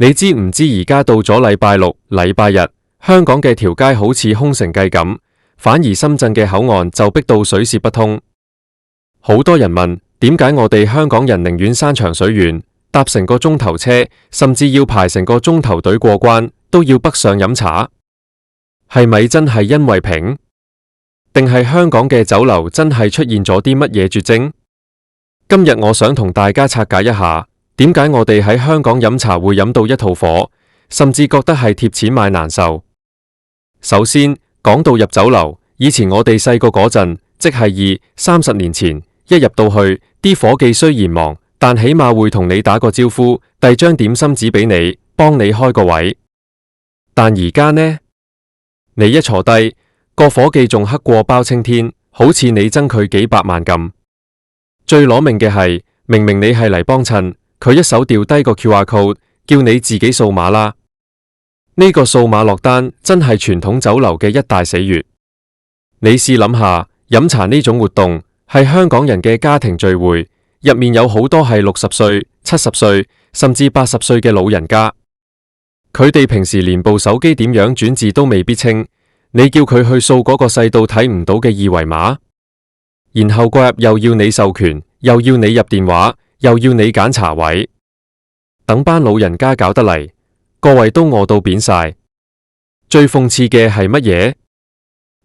你知唔知而家到咗禮拜六、禮拜日，香港嘅條街好似空城計咁，反而深圳嘅口岸就逼到水泄不通。好多人問，點解我哋香港人寧願山長水遠，搭成個鐘頭車，甚至要排成個鐘頭隊過關，都要北上飲茶？係咪真係因為平？定係香港嘅酒樓真係出現咗啲乜嘢絕症？今日我想同大家拆解一下，點解我哋喺香港飲茶會飲到一肚火，甚至覺得係貼錢買難受。首先講到入酒樓，以前我哋細個嗰陣，即係20-30年前，一入到去，啲伙計雖然忙，但起碼會同你打個招呼，遞張點心紙俾你，幫你開個位。但而家呢？你一坐低，個伙計仲黑過包青天，好似你憎佢幾百萬咁。最攞命嘅係，明明你係嚟幫襯，佢一手掉低個 QR code， 叫你自己掃碼啦。呢個掃碼落單真係傳統酒樓嘅一大死穴。你試諗下，飲茶呢種活動係香港人嘅家庭聚會，入面有好多係60歲、70歲，甚至80歲嘅老人家。佢哋平時連部手機點樣轉字都未必清，你叫佢去掃嗰個細到睇唔到嘅二維碼，然後過入又要你授權，又要你入電話，又要你揀茶位，等班老人家搞得嚟，個位都餓到扁晒。最諷刺嘅係乜嘢？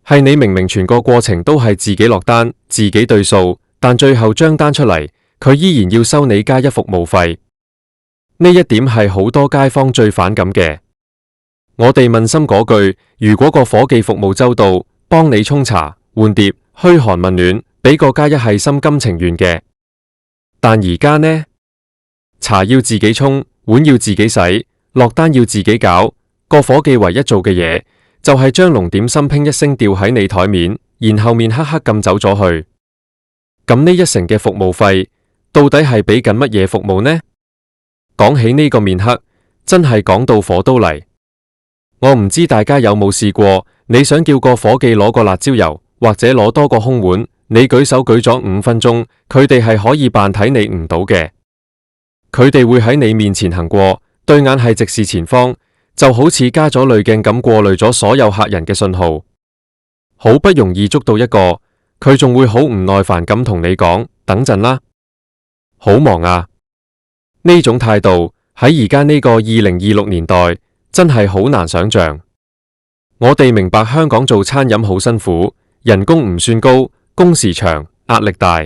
係你明明全個過程都係自己落單，自己對數，但最後張單出嚟，佢依然要收你加一服務費。呢一點係好多街坊最反感嘅。我哋問心嗰句，如果個伙計服務周到，幫你沖茶、換碟、噓寒問暖，俾個加一係心甘情願嘅。但而家呢？茶要自己沖，碗要自己洗，落單要自己搞，個伙計唯一做嘅嘢就係將龍點心拼一聲掉喺你台面，然後面黑黑咁走咗去。咁呢一成嘅服務費，到底係俾緊乜嘢服務呢？講起呢個面黑，真係講到火都嚟。我唔知大家有冇試過，你想叫個伙計攞個辣椒油，或者攞多個空碗，你舉手舉咗5分鐘，佢哋係可以扮睇你唔到嘅。佢哋會喺你面前行過，對眼係直視前方，就好似加咗濾鏡咁過濾咗所有客人嘅信號。好不容易捉到一個，佢仲會好唔耐煩咁同你講，等陣啦，好忙啊。呢種態度喺而家呢個2026年代真係好難想象。我哋明白香港做餐飲好辛苦，人工唔算高，工時長，壓力大。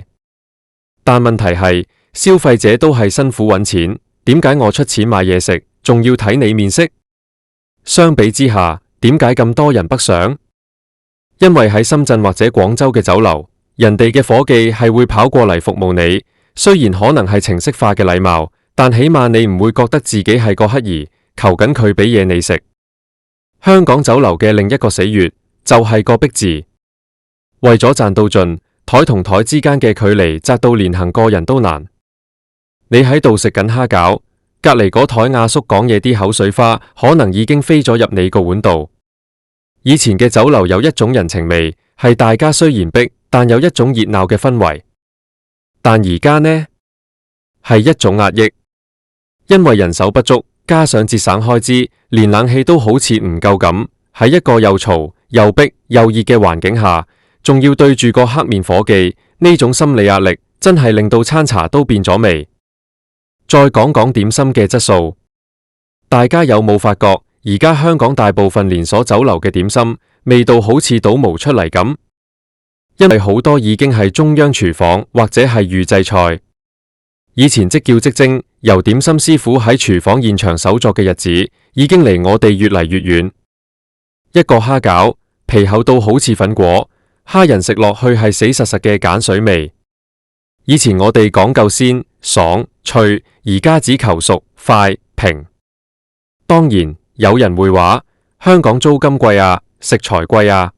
但問題係消費者都係辛苦揾錢，點解我出錢買嘢食，仲要睇你面色？相比之下，點解咁多人北上？因為喺深圳或者廣州嘅酒樓，人哋嘅伙計係會跑過嚟服務你，雖然可能係程式化嘅禮貌，但起碼你唔會覺得自己係個乞兒，求緊佢俾嘢你食。香港酒樓嘅另一個死穴就係個逼字，為咗賺到盡，台同台之間嘅距離窄到連行個人都難。你喺度食緊蝦餃，隔籬嗰台阿叔講嘢啲口水花可能已經飛咗入你個碗度。以前嘅酒樓有一種人情味，係大家雖然逼，但有一種熱鬧嘅氛圍。但而家呢，係一種壓抑。因為人手不足，加上節省開支，連冷氣都好似唔夠咁。喺一個又嘈又逼又熱嘅環境下，仲要對住個黑面伙計，呢種心理壓力真係令到餐茶都變咗味。再講講點心嘅質素，大家有冇發覺而家香港大部分連鎖酒樓嘅點心味道好似倒模出嚟咁？因為好多已經係中央廚房或者係預製菜。以前即叫即蒸，由點心師傅喺廚房現場手作嘅日子，已經離我哋越嚟越遠。一個蝦餃，皮厚到好似粉果，蝦仁食落去係死實實嘅鹼水味。以前我哋講究鮮、爽、脆，而家只求熟、快、平。當然有人會話香港租金貴啊，食材貴啊，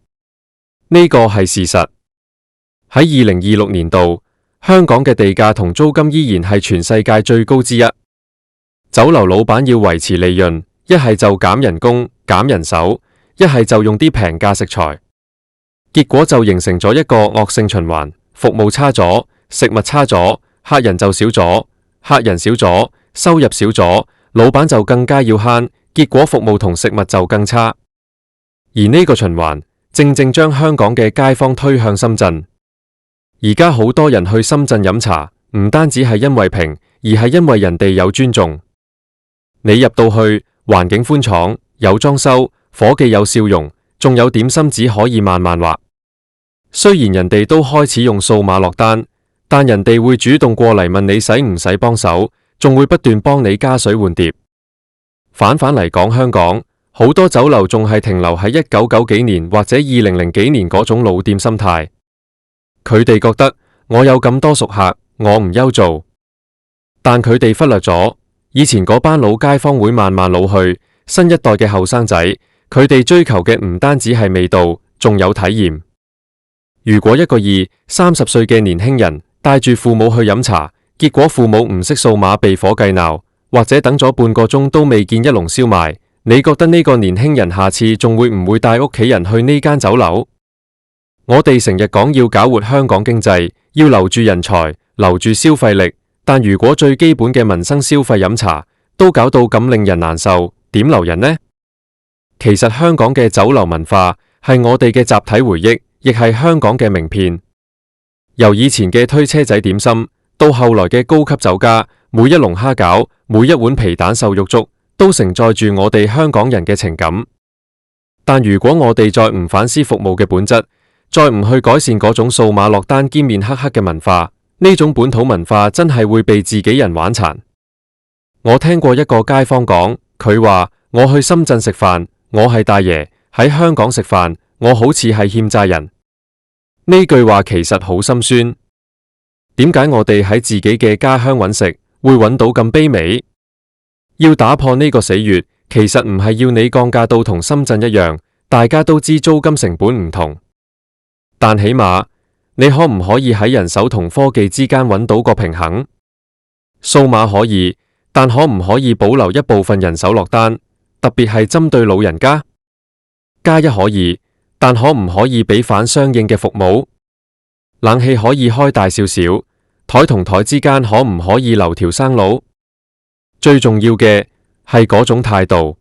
呢個係事實。喺2026年度，香港嘅地價同租金依然係全世界最高之一。酒樓老闆要維持利潤，一係就減人工、減人手，一係就用啲平價食材，結果就形成咗一個惡性循環。服務差咗，食物差咗，客人就少咗，客人少咗，收入少咗，老闆就更加要慳，結果服務同食物就更差。而呢個循環正正將香港嘅街坊推向深圳。而家好多人去深圳飲茶，唔單止係因為平，而係因為人哋有尊重。你入到去，環境寬敞，有裝修，伙計有笑容，仲有點心紙可以慢慢畫。雖然人哋都開始用數碼落單，但人哋會主動過嚟問你使唔使幫手，仲會不斷幫你加水換碟。反嚟講，香港好多酒樓仲係停留喺1990幾年或者2000幾年嗰種老店心態。佢哋覺得我有咁多熟客，我唔憂做，但佢哋忽略咗以前嗰班老街坊會慢慢老去，新一代嘅後生仔，佢哋追求嘅唔單止係味道，仲有體驗。如果一個20-30歲嘅年輕人帶住父母去飲茶，結果父母唔識數碼被伙計鬧，或者等咗半個鐘都未見一籠燒賣，你覺得呢個年輕人下次仲會唔會帶屋企人去呢間酒樓？我哋成日講要搞活香港經濟，要留住人才，留住消費力，但如果最基本嘅民生消費飲茶都搞到咁令人難受，點留人呢？其實香港嘅酒樓文化係我哋嘅集體回憶，亦係香港嘅名片。由以前嘅推車仔點心，到後來嘅高級酒家，每一籠蝦餃，每一碗皮蛋瘦肉粥，都承載住我哋香港人嘅情感。但如果我哋再唔反思服務嘅本質，再唔去改善嗰種數碼落單兼面黑黑嘅文化，呢種本土文化真係會被自己人玩殘。我聽過一個街坊講，佢話我去深圳食飯，我係大爺，喺香港食飯，我好似係欠債人。呢句話其實好心酸。點解我哋喺自己嘅家鄉揾食，會揾到咁卑微？要打破呢個死穴，其實唔係要你降價到同深圳一樣，大家都知租金成本唔同。但起碼你可唔可以喺人手同科技之間揾到個平衡？數碼可以，但可唔可以保留一部分人手落單？特別係針對老人家。加一可以，但可唔可以俾返相應嘅服務？冷氣可以開大少少，台同台之間可唔可以留條生路？最重要嘅係嗰種態度。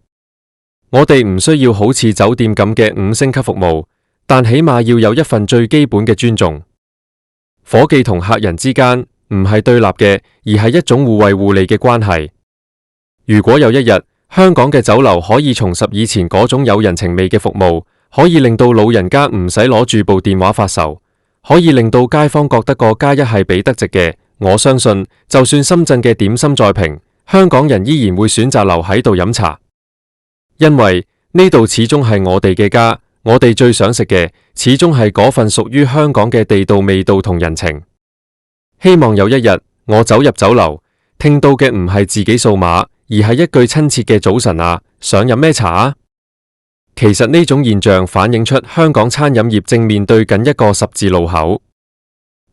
我哋唔需要好似酒店咁嘅5星級服務，但起碼要有一份最基本嘅尊重。伙計同客人之間唔係對立嘅，而係一種互惠互利嘅關係。如果有一日香港嘅酒樓可以重拾以前嗰種有人情味嘅服務，可以令到老人家唔使攞住部電話發愁，可以令到街坊覺得個加一係俾得值嘅，我相信就算深圳嘅點心再平，香港人依然會選擇留喺度飲茶，因為呢度始終係我哋嘅家。我哋最想食嘅，始終係嗰份屬於香港嘅地道味道同人情。希望有一日，我走入酒樓，聽到嘅唔係自己數碼，而係一句親切嘅早晨啊，想飲咩茶啊？其實呢種現象反映出香港餐飲業正面對緊一個十字路口。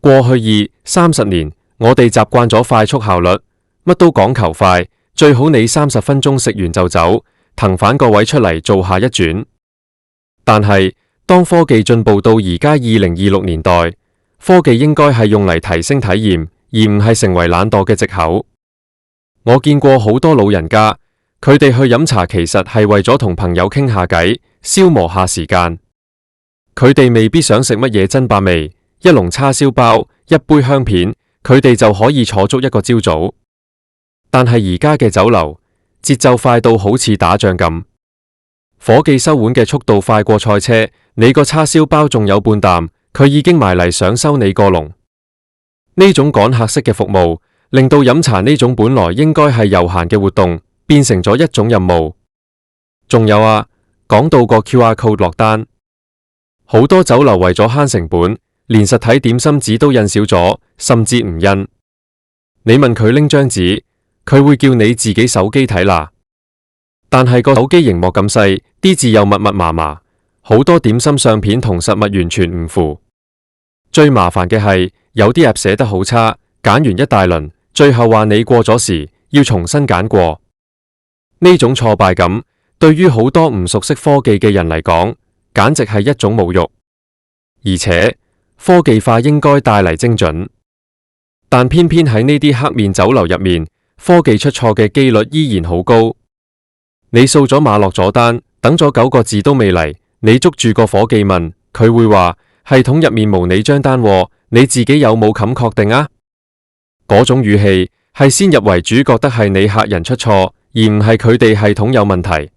過去20-30年，我哋習慣咗快速效率，乜都講求快，最好你30分鐘食完就走，騰返個位出嚟做下一轉。但係，當科技進步到而家2026年代，科技應該係用嚟提升體驗，而唔係成為懶惰嘅藉口。我見過好多老人家，佢哋去飲茶其實係為咗同朋友傾下偈，消磨下時間。佢哋未必想食乜嘢珍百味，一籠叉燒包，一杯香片，佢哋就可以坐足一個朝早。但係而家嘅酒樓，節奏快到好似打仗咁。伙計收碗嘅速度快過賽車，你個叉燒包仲有半啖，佢已經埋嚟想收你個籠。呢種趕客式嘅服務，令到飲茶呢種本來應該係悠閒嘅活動，變成咗一種任務。仲有啊，講到個 QR code 落單，好多酒樓為咗慳成本，連實體點心紙都印少咗，甚至唔印。你問佢拎張紙，佢會叫你自己手機睇啦。但係個手機熒幕咁細，啲字又密密麻麻，好多點心相片同實物完全唔符。最麻煩嘅係有啲 app 寫得好差，揀完一大輪，最後話你過咗時，要重新揀過。呢種挫敗感，對於好多唔熟悉科技嘅人嚟講，簡直係一種侮辱。而且科技化應該帶嚟精準，但偏偏喺呢啲黑面酒樓入面，科技出錯嘅機率依然好高。你掃咗碼落咗單，等咗9個字都未嚟，你捉住個伙計問，佢會話系統入面冇你張單喎，你自己有冇冚確定啊？嗰種語氣係先入為主，覺得係你客人出錯，而唔係佢哋系統有問題。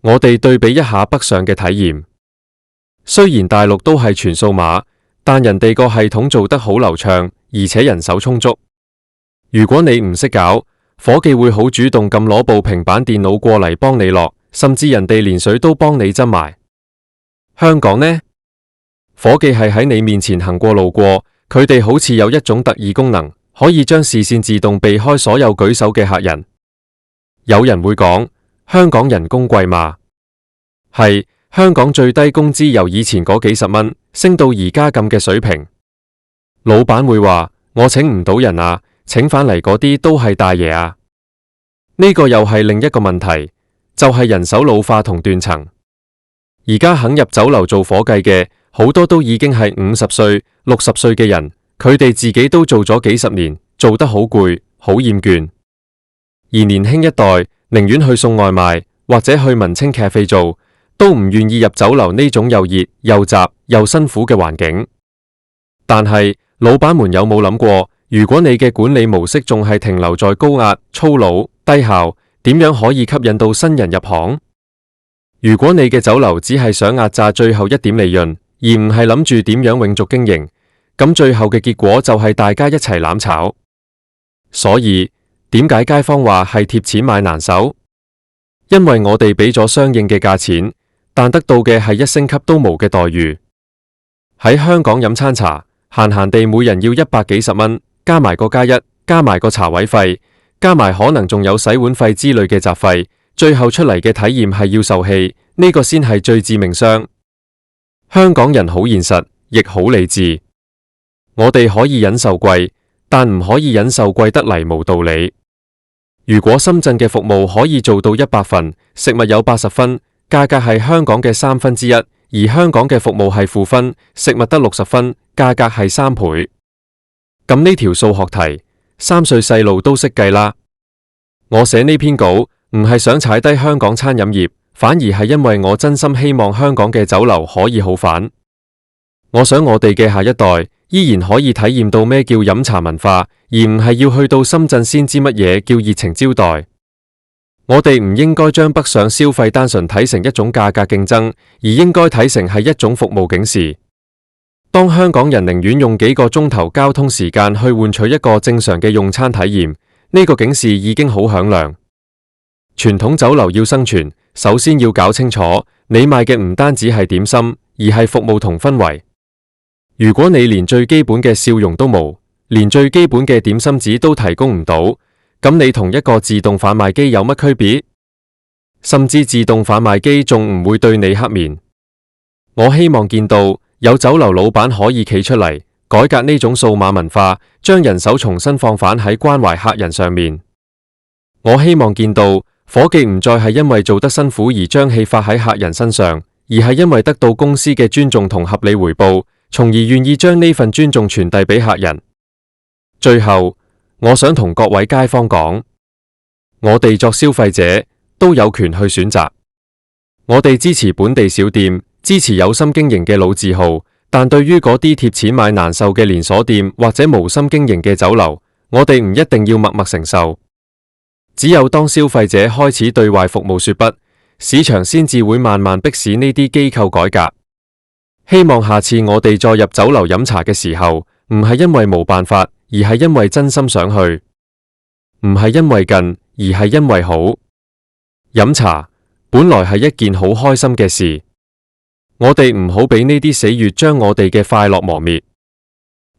我哋對比一下北上嘅體驗，雖然大陸都係全數碼，但人哋個系統做得好流暢，而且人手充足。如果你唔識搞，伙計會好主動咁攞部平板電腦過嚟幫你落，甚至人哋連水都幫你斟埋。香港呢？伙計係喺你面前行過路過，佢哋好似有一種特異功能，可以將視線自動避開所有舉手嘅客人。有人會講，香港人工貴嘛？係，香港最低工資由以前嗰幾十蚊升到而家咁嘅水平。老闆會話，我請唔到人啊，請返嚟嗰啲都係大爺啊。呢個又係另一個問題，就係人手老化同斷層。而家肯入酒樓做伙計嘅，好多都已經係50歲、60歲嘅人，佢哋自己都做咗幾十年，做得好攰，好厭倦。而年輕一代寧願去送外賣或者去文青咖啡做，都唔願意入酒樓呢種又熱又雜又辛苦嘅環境。但係老闆們有冇諗過，如果你嘅管理模式仲係停留在高壓、粗魯、低效，點樣可以吸引到新人入行？如果你嘅酒樓只係想壓榨最後一點利潤，而唔係諗住點樣永續經營，咁最後嘅結果就係大家一齊攬炒。所以點解街坊話係貼錢買難受？因為我哋俾咗相應嘅價錢，但得到嘅係一星級都冇嘅待遇。喺香港飲餐茶，閒閒地每人要100幾十蚊，加埋個加一，加埋個茶位費，加埋可能仲有洗碗費之類嘅雜費，最後出嚟嘅體驗係要受氣，呢個先係最致命傷。香港人好現實，亦好理智。我哋可以忍受貴，但唔可以忍受貴得嚟無道理。如果深圳嘅服務可以做到100分，食物有80分，價格係香港嘅1/3，而香港嘅服務係負分，食物得60分，價格係3倍。咁呢條數學題，3歲細路都識計啦。我寫呢篇稿唔係想踩低香港餐飲業，反而係因為我真心希望香港嘅酒樓可以好返。我想我哋嘅下一代依然可以體驗到咩叫飲茶文化，而唔係要去到深圳先知乜嘢叫熱情招待。我哋唔應該將北上消費單純睇成一種價格競爭，而應該睇成係一種服務警示。當香港人寧願用幾個鐘頭交通時間去換取一個正常嘅用餐體驗，呢個警示已經好響亮。傳統酒樓要生存，首先要搞清楚，你賣嘅唔單止係點心，而係服務同氛圍。如果你連最基本嘅笑容都冇，連最基本嘅點心紙都提供唔到，咁你同一個自動販賣機有乜區別？甚至自動販賣機仲唔會對你黑面。我希望見到有酒樓老闆可以企出嚟，改革呢種數碼文化，將人手重新放返喺關懷客人上面。我希望見到伙計唔再係因為做得辛苦而將氣發喺客人身上，而係因為得到公司嘅尊重同合理回報，從而願意將呢份尊重傳遞俾客人。最後，我想同各位街坊講，我哋作消費者都有權去選擇。我哋支持本地小店，支持有心經營嘅老字號，但對於嗰啲貼錢買難受嘅連鎖店或者無心經營嘅酒樓，我哋唔一定要默默承受。只有當消費者開始對壞服務說不，市場先至會慢慢迫使呢啲機構改革。希望下次我哋再入酒樓飲茶嘅時候，唔係因為冇辦法，而係因為真心想去，唔係因為近，而係因為好。飲茶本來係一件好開心嘅事，我哋唔好俾呢啲死穴將我哋嘅快樂磨滅。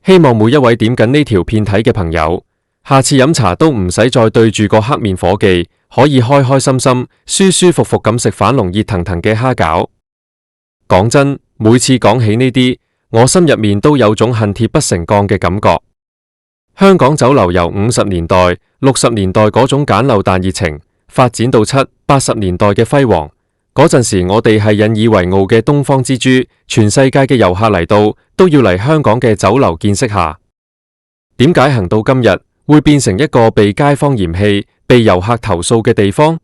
希望每一位點緊呢條片睇嘅朋友，下次飲茶都唔使再對住個黑面伙計，可以開開心心、舒舒服服咁食反籠熱騰騰嘅蝦餃。講真，每次講起呢啲，我心入面都有種恨鐵不成鋼嘅感覺。香港酒樓由50年代、60年代嗰種簡陋但熱情，發展到70、80年代嘅輝煌。嗰陣時我哋係引以為傲嘅東方之珠，全世界嘅遊客嚟到都要嚟香港嘅酒樓見識下。點解行到今日，會變成一個被街坊嫌棄、被遊客投訴嘅地方？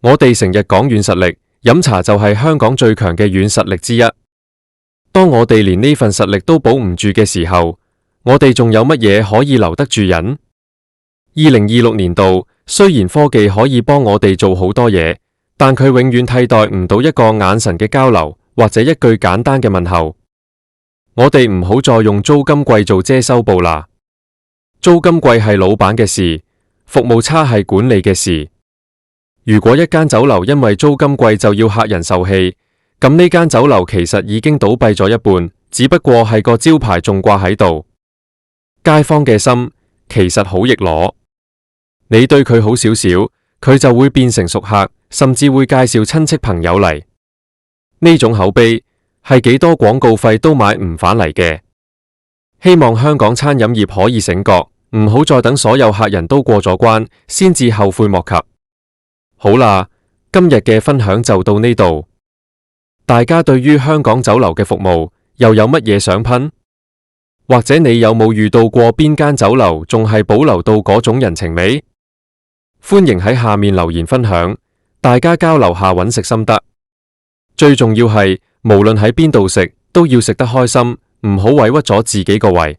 我哋成日講軟實力，飲茶就係香港最強嘅軟實力之一。當我哋連呢份實力都保唔住嘅時候，我哋仲有乜嘢可以留得住人？2026年度，雖然科技可以幫我哋做好多嘢，但佢永遠替代唔到一個眼神嘅交流，或者一句簡單嘅問候。我哋唔好再用租金貴做遮羞布啦。租金貴係老闆嘅事，服務差係管理嘅事。如果一間酒樓因為租金貴就要客人受氣，咁呢間酒樓其實已經倒閉咗一半，只不過係個招牌仲掛喺度。街坊嘅心其實好易攞，你對佢好少少，佢就會變成熟客，甚至會介紹親戚朋友嚟。呢種口碑係幾多廣告費都買唔返嚟嘅。希望香港餐飲業可以醒覺，唔好再等所有客人都過咗關，先至後悔莫及。好啦，今日嘅分享就到呢度。大家對於香港酒樓嘅服務又有乜嘢想噴？或者你有冇遇到過邊間酒樓仲係保留到嗰種人情味？歡迎喺下面留言分享，大家交流下揾食心得。最重要係，無論喺邊度食，都要食得開心，唔好委屈咗自己個胃。